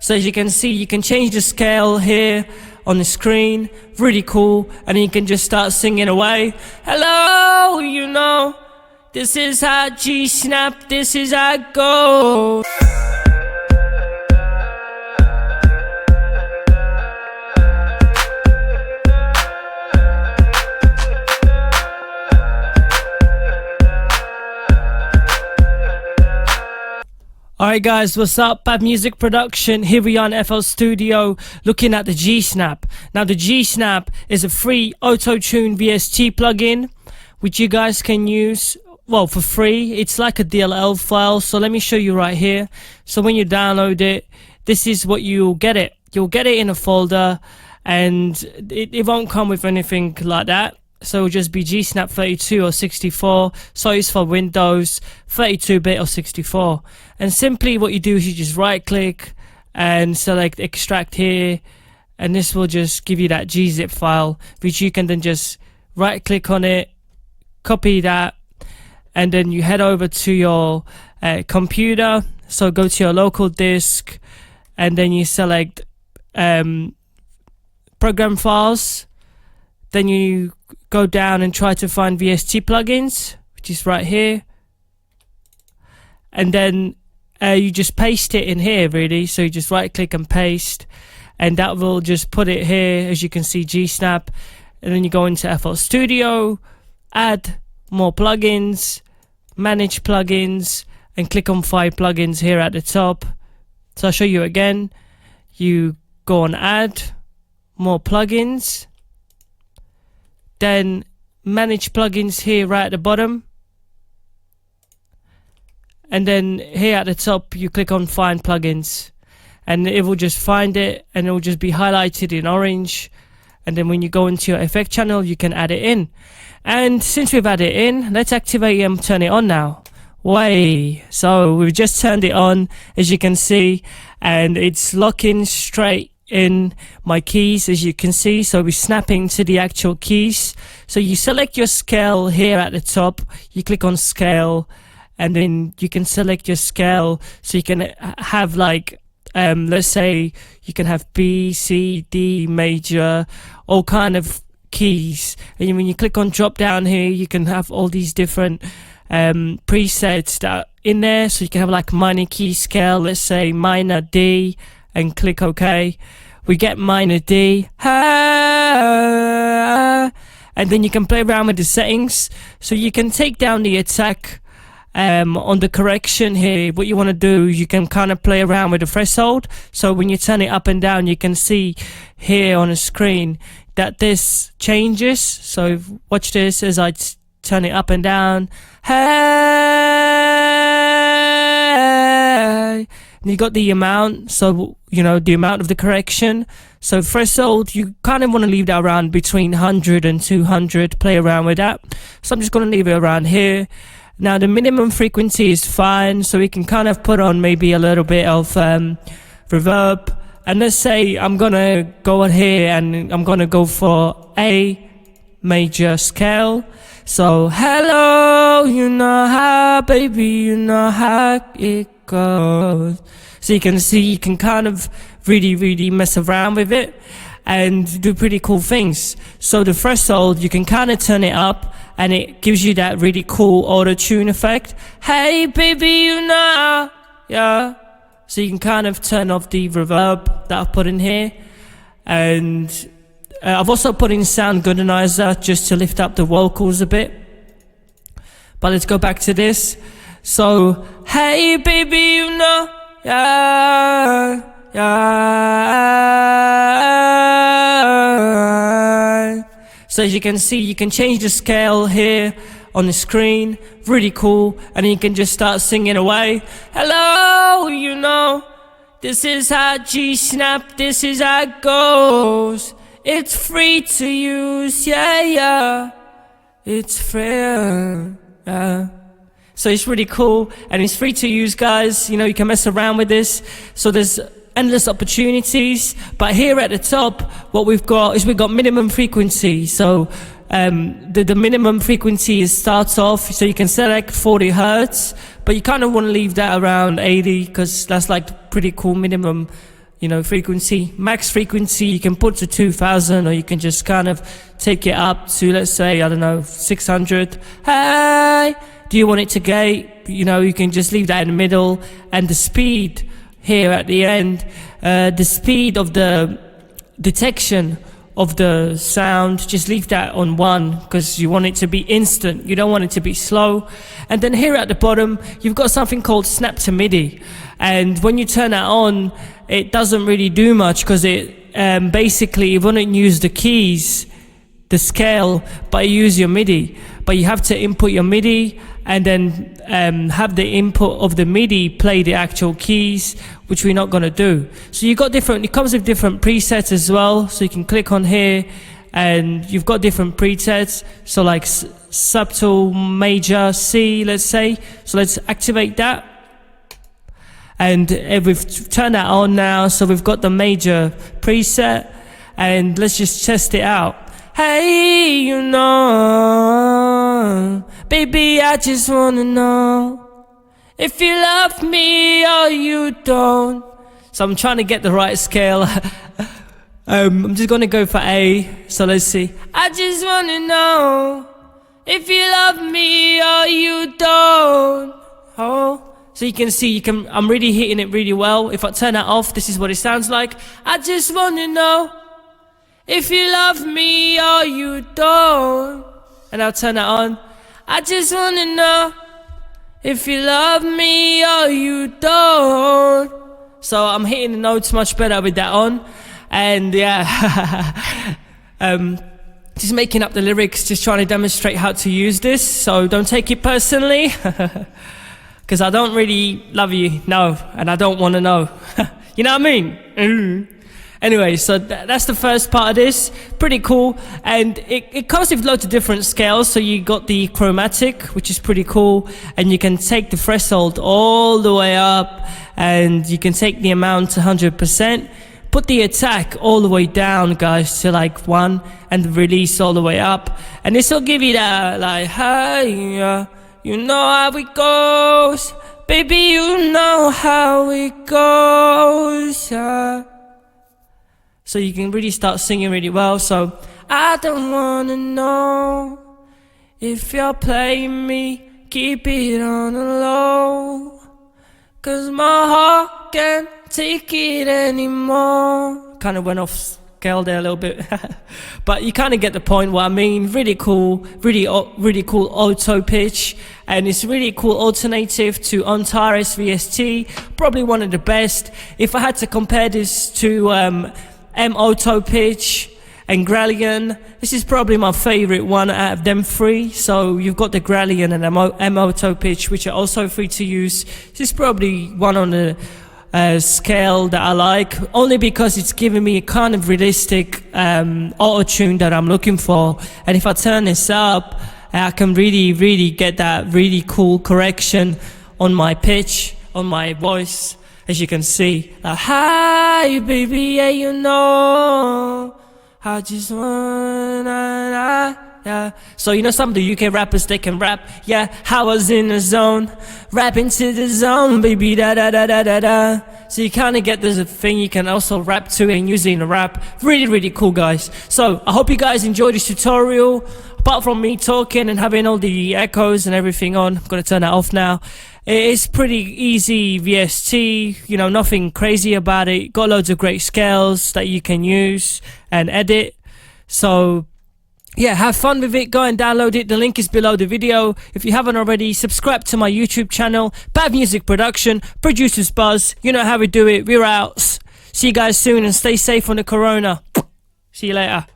So as you can see, you can change the scale here on the screen, really cool, and then you can just start singing away. Hello, you know, this is how GSnap, this is how it goes. Alright guys, what's up? Bad Music Production. Here we are in FL Studio looking at the GSnap. Now the GSnap is a free Autotune VST plugin which you guys can use, well, for free. It's like a DLL file, so let me show you right here. So when you download it, this is what you'll get it. You'll get it in a folder, and it won't come with anything like that. So it'll just be GSnap 32 or 64, so it's for Windows, 32-bit or 64. And simply what you do is you just right click and select extract here, and this will just give you that gzip file, which you can then just right click on it, copy that, and then you head over to your computer. So go to your local disk, and then you select program files. Then you go down and try to find VST plugins, which is right here, and then you just paste it in here really. So you just right click and paste, and that will just put it here, as you can see, GSnap. And then you go into FL Studio, add more plugins, manage plugins, and click on 5 plugins here at the top. So I'll show you again. You go on add more plugins, then manage plugins here right at the bottom, and then here at the top you click on find plugins, and it will just find it, and it will just be highlighted in orange. And then when you go into your effect channel, you can add it in. And since we've added it in, let's activate and turn it on now. So we've just turned it on, as you can see, and it's locking straight in my keys, as you can see. So we're snapping to the actual keys. So you select your scale here at the top, you click on scale, and then you can select your scale. So you can have like let's say you can have B, C, D major, all kind of keys. And when you click on drop down here, you can have all these different presets that are in there. So you can have like minor key scale, let's say minor D, and click OK. We get minor D, and then you can play around with the settings. So you can take down the attack on the correction here. What you want to do, you can kind of play around with the threshold. So when you turn it up and down, you can see here on the screen that this changes. So watch this as I turn it up and down. And you got the amount, so you know the amount of the correction. So threshold, you kind of want to leave that around between 100 and 200. Play around with that. So I'm just going to leave it around here. Now the minimum frequency is fine, so we can kind of put on maybe a little bit of reverb. And let's say I'm gonna go on here and I'm gonna go for A major scale. So hello, you know how, baby, you know how it goes. So you can see, you can kind of really mess around with it and do pretty cool things. So the threshold, you can kind of turn it up, and it gives you that really cool auto-tune effect. Hey baby, you know, yeah. So you can kind of turn off the reverb that I've put in here. And I've also put in sound goodenizer just to lift up the vocals a bit. But let's go back to this. So, hey baby, you know, yeah, yeah. So as you can see, you can change the scale here on the screen, really cool, and then you can just start singing away. Hello, you know, this is how GSnap, this is how it goes. It's free to use, yeah, yeah. It's free, yeah. So it's really cool, and it's free to use, guys. You know, you can mess around with this. So there's endless opportunities. But here at the top, what we've got is we've got minimum frequency. So the minimum frequency starts off, so you can select 40 hertz, but you kind of want to leave that around 80 because that's like pretty cool minimum frequency. Max frequency you can put to 2000, or you can just kind of take it up to, let's say, I don't know, 600. Hey, do you want it to gate? You can just leave that in the middle. And the speed here at the end, the speed of the detection of the sound, just leave that on 1, because you want it to be instant. You don't want it to be slow. And then here at the bottom, you've got something called snap to MIDI. And when you turn that on, it doesn't really do much, because it basically, it wouldn't use the keys, the scale, but you use your MIDI. But you have to input your MIDI and then have the input of the MIDI play the actual keys, which we're not going to do. So you got it comes with different presets as well. So you can click on here and you've got different presets. So like subtle, major, C, let's say. So let's activate that. And we've turned that on now. So we've got the major preset, and let's just test it out. Hey, baby, I just wanna know if you love me or you don't. So I'm trying to get the right scale. I'm just gonna go for A. So let's see. I just wanna know if you love me or you don't. Oh, so you can see, I'm really hitting it really well. If I turn that off, this is what it sounds like. I just wanna know if you love me or you don't. And I'll turn that on. I just wanna know if you love me or you don't. So I'm hitting the notes much better with that on. And yeah, just making up the lyrics, just trying to demonstrate how to use this. So don't take it personally, because I don't really love you, no, and I don't want to know. You know what I mean? Anyway, so that's the first part of this. Pretty cool. And it comes with loads of different scales. So you got the chromatic, which is pretty cool. And you can take the threshold all the way up. And you can take the amount to 100%. Put the attack all the way down, guys, to like 1. And the release all the way up. And this will give you that, like, hey, you know how it goes. Baby, you know how it goes. So you can really start singing really well. So I don't wanna know if you're playing me, keep it on the low, 'cause my heart can't take it anymore. Kind of went off scale there a little bit. But you kind of get the point what I mean. Really cool, really cool auto pitch. And it's really cool alternative to Untitled VST. Probably one of the best. If I had to compare this to auto pitch and Graillon, this is probably my favorite one out of them 3. So you've got the Graillon and auto pitch, which are also free to use. This is probably one on the scale that I like, only because it's giving me a kind of realistic auto-tune that I'm looking for. And if I turn this up, I can really get that really cool correction on my pitch, on my voice. As you can see, like, hi baby, yeah, you know, I just wanna, yeah. So some of the UK rappers, they can rap, yeah. I was in the zone, rapping to the zone, baby, da da da da da da. So you kind of get there's a thing you can also rap to and use it in a rap. Really cool, guys. So I hope you guys enjoyed this tutorial. Apart from me talking and having all the echoes and everything on, I'm gonna turn that off now. It's pretty easy VST, nothing crazy about it. Got loads of great scales that you can use and edit. So yeah, have fun with it. Go and download it. The link is below the video. If you haven't already, subscribe to my YouTube channel, Bad Music Production, Producers Buzz. You know how we do it. We're out. See you guys soon and stay safe on the corona. See you later.